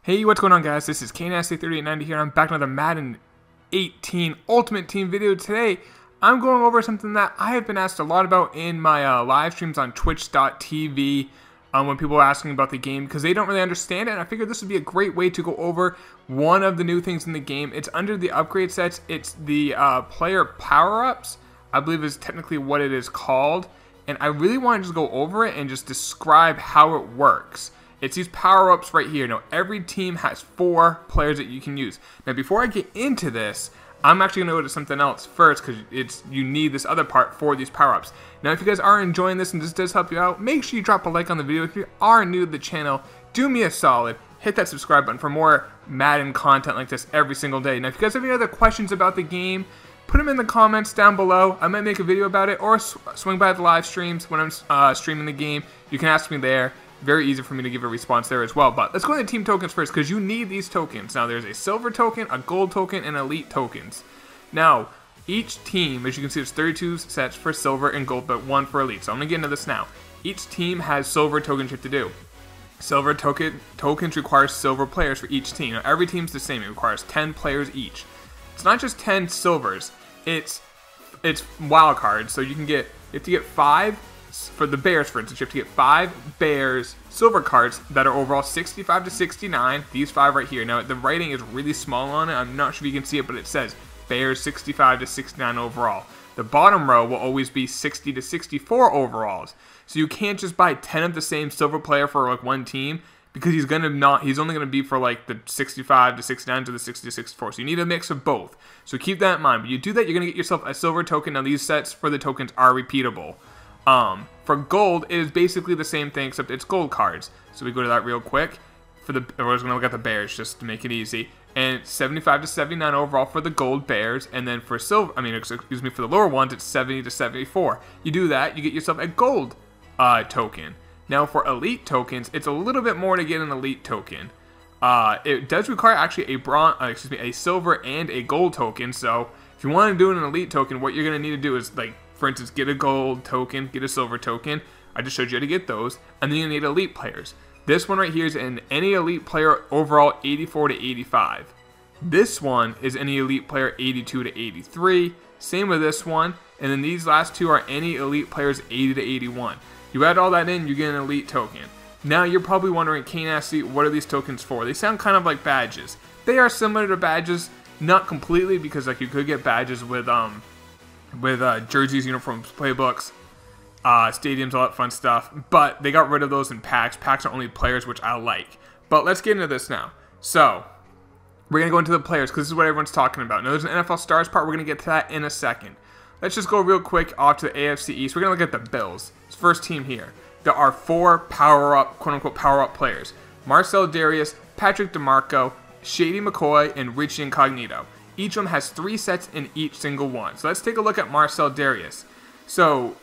Hey, what's going on, guys? This is KNasty3890 here. I'm back with another Madden 18 Ultimate Team video. Today, I'm going over something that I have been asked a lot about in my live streams on twitch.tv when people are asking about the game because they don't really understand it, and I figured this would be a great way to go over one of the new things in the game. It's under the upgrade sets. It's the player power-ups, I believe is technically what it is called, and I really want to just go over it and just describe how it works. It's these power-ups right here. Now, every team has 4 players that you can use. Now, before I get into this, I'm actually going to go to something else first because you need this other part for these power-ups. Now, if you guys are enjoying this and this does help you out, make sure you drop a like on the video. If you are new to the channel, do me a solid. Hit that subscribe button for more Madden content like this every single day. Now, if you guys have any other questions about the game, put them in the comments down below. I might make a video about it or swing by the live streams when I'm streaming the game. You can ask me there. Very easy for me to give a response there as well. But let's go into team tokens first because you need these tokens. Now, there's a silver token, a gold token, and elite tokens. Now, each team, as you can see, there's 32 sets for silver and gold, but 1 for elite. So I'm going to get into this now. Each team has silver tokens you have to do. Silver tokens require silver players for each team. Now, every team's the same. It requires 10 players each. It's not just 10 silvers. It's wild cards. So you have to get 5. For the Bears, for instance, you have to get 5 Bears silver cards that are overall 65 to 69. These 5 right here. Now, the writing is really small on it. I'm not sure if you can see it, but it says Bears 65 to 69 overall. The bottom row will always be 60 to 64 overalls. So you can't just buy 10 of the same silver player for like one team because he's only gonna be for like the 65 to 69 to the 60 to 64. So you need a mix of both. So keep that in mind. When you do that, you're gonna get yourself a silver token. Now, these sets for the tokens are repeatable. For gold, it is basically the same thing, except it's gold cards. So we go to that real quick. We're just going to look at the Bears just to make it easy. And it's 75 to 79 overall for the gold Bears. And then for for the lower ones, it's 70 to 74. You do that, you get yourself a gold token. Now, for elite tokens, it's a little bit more to get an elite token. It does require actually a silver and a gold token. So if you want to do an elite token, what you're going to need to do is, like, for instance, get a gold token, get a silver token. I just showed you how to get those. And then you need elite players. This one right here is any elite player overall 84 to 85. This one is any elite player 82 to 83. Same with this one. And then these last two are any elite players 80 to 81. You add all that in, you get an elite token. Now you're probably wondering, KNasty, what are these tokens for? They sound kind of like badges. They are similar to badges, not completely, because like you could get badges with jerseys, uniforms, playbooks, stadiums, all that fun stuff. But they got rid of those in packs. Packs are only players, which I like. But let's get into this now. So, we're going to go into the players, because this is what everyone's talking about. Now, there's an NFL Stars part. We're going to get to that in a second. Let's just go real quick off to the AFC East. We're going to look at the Bills. It's first team here. There are 4 power-up, quote-unquote, power-up players. Marcel Darius, Patrick DeMarco, Shady McCoy, and Richie Incognito. Each of them has 3 sets in each single one. So let's take a look at Marcel Darius. So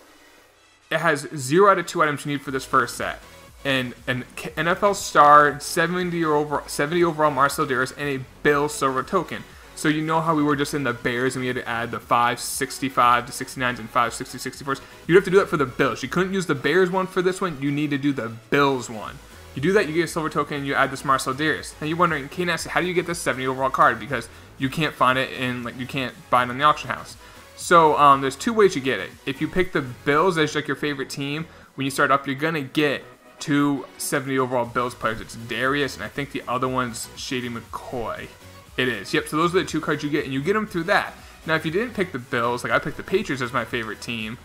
it has 0 out of 2 items you need for this first set. And an NFL star, 70 overall Marcel Darius, and a Bill silver token. So you know how we were just in the Bears and we had to add the 565 to 69s and 560 64s? You'd have to do that for the Bills. You couldn't use the Bears one for this one. You need to do the Bills one. You do that, you get a silver token, and you add this Marcel Darius. Now you're wondering, KNasty, how do you get this 70 overall card? Because you can't find it you can't buy it on the auction house. So there's 2 ways you get it. If you pick the Bills as like your favorite team, when you start up, you're gonna get 2 70 overall Bills players. It's Darius, and I think the other one's Shady McCoy. It is. Yep. So those are the 2 cards you get, and you get them through that. Now, if you didn't pick the Bills, like I picked the Patriots as my favorite team,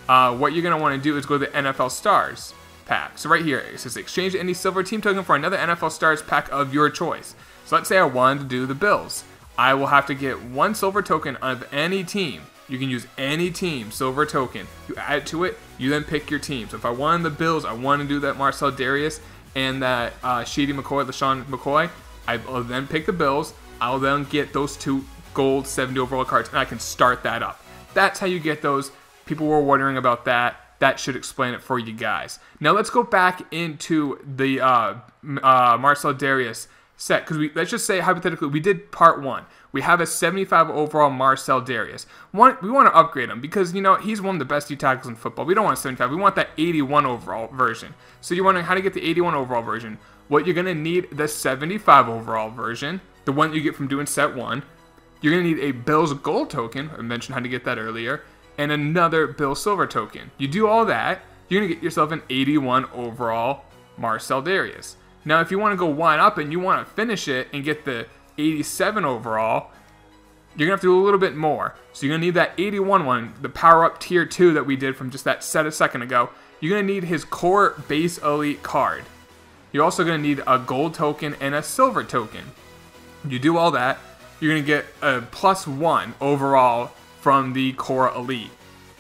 what you're gonna want to do is go to the NFL Stars pack. So right here, it says exchange any silver team token for another NFL Stars pack of your choice. So let's say I wanted to do the Bills. I will have to get 1 silver token of any team. You can use any team silver token. You add it to it, you then pick your team. So if I wanted the Bills, I want to do that Marcel Darius and that Shady McCoy, LaShawn McCoy. I will then pick the Bills. I'll then get those 2 gold 70 overall cards, and I can start that up. That's how you get those. People were wondering about that. That should explain it for you guys. Now let's go back into the Marcel Darius set, because let's just say hypothetically we did part 1. We have a 75 overall Marcel Darius. We want to upgrade him because, you know, he's one of the best D tackles in football. We don't want a 75. We want that 81 overall version. So you're wondering how to get the 81 overall version. what you're going to need the 75 overall version, the one you get from doing set 1. You're going to need a Bill's Gold token, I mentioned how to get that earlier, and another Bill Silver token. You do all that, you're going to get yourself an 81 overall Marcel Darius. Now, if you want to go one up and you want to finish it and get the 87 overall, you're going to have to do a little bit more. So you're going to need that 81 one, the Power Up Tier 2 that we did from just that set a second ago. You're going to need his Core Base Elite card. You're also going to need a Gold token and a Silver token. You do all that, you're going to get a +1 overall from the Core Elite.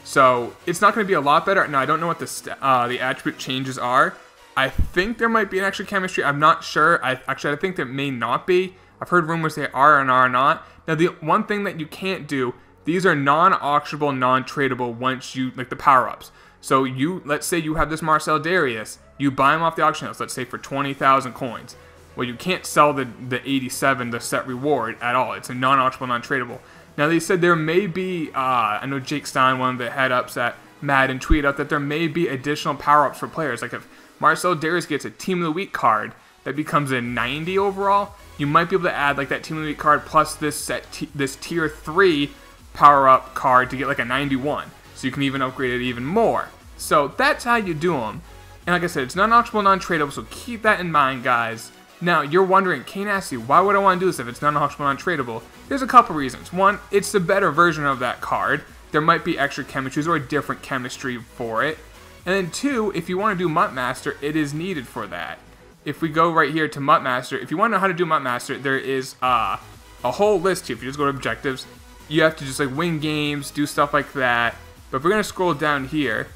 So it's not going to be a lot better. Now, I don't know what the attribute changes are. I think there might be an extra chemistry. I'm not sure. I think there may not be. I've heard rumors they are and are not. Now, the one thing that you can't do, these are non-auctionable, non-tradable once you, like the power-ups. So let's say you have this Marcel Darius, you buy him off the auction house, let's say for 20,000 coins. Well, you can't sell the 87, the set reward at all. It's a non-auctionable, non-tradable. Now, they said there may be, I know Jake Stein, one of the head-ups at Madden, tweeted out that there may be additional power-ups for players. Like if Marcel Darius gets a Team of the Week card that becomes a 90 overall, you might be able to add like that Team of the Week card plus this this Tier 3 power-up card to get like a 91. So you can even upgrade it even more. So that's how you do them. And like I said, it's non-auctionable, non-tradable, so keep that in mind, guys. Now, you're wondering, K-Nasty, why would I want to do this if it's non-auctionable, non-tradable? There's a couple reasons. One, it's the better version of that card. There might be extra chemistries or a different chemistry for it. And then two, if you want to do Mut Master, it is needed for that. If we go right here to Mut Master, if you want to know how to do Mut Master, there is a whole list here. If you just go to objectives, you have to just like win games, do stuff like that. But if we're going to scroll down here,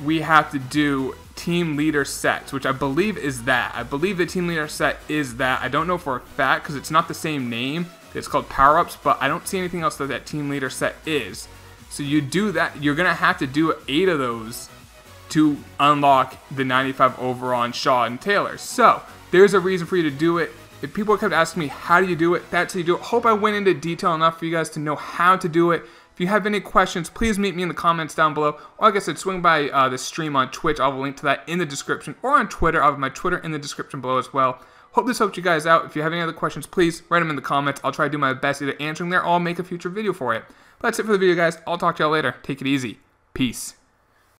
we have to do team leader sets, which I believe is that. I believe the team leader set is that. I don't know for a fact because it's not the same name. It's called power-ups, but I don't see anything else that team leader set is. So you do that. You're going to have to do 8 of those to unlock the 95 overall on Shaw and Taylor. So there's a reason for you to do it. If people kept asking me, how do you do it? That's how you do it. Hope I went into detail enough for you guys to know how to do it. If you have any questions, please meet me in the comments down below. Or like I said, swing by the stream on Twitch. I'll have a link to that in the description. Or on Twitter. I'll have my Twitter in the description below as well. Hope this helped you guys out. If you have any other questions, please write them in the comments. I'll try to do my best either answering there or I'll make a future video for it. But that's it for the video, guys. I'll talk to y'all later. Take it easy. Peace.